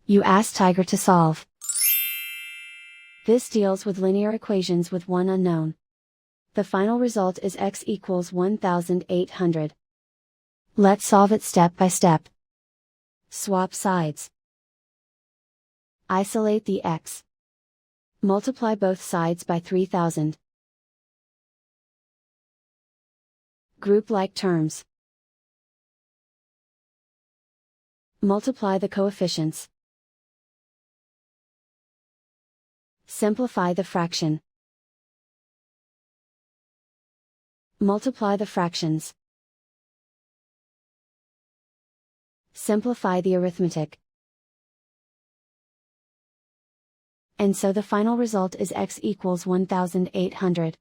You ask Tiger to solve. This deals with linear equations with one unknown. The final result is x equals 1800. Let's solve it step by step. Swap sides. Isolate the x. Multiply both sides by 3000. Group like terms. Multiply the coefficients. Simplify the fraction. Multiply the fractions. Simplify the arithmetic. And so the final result is x equals 1800.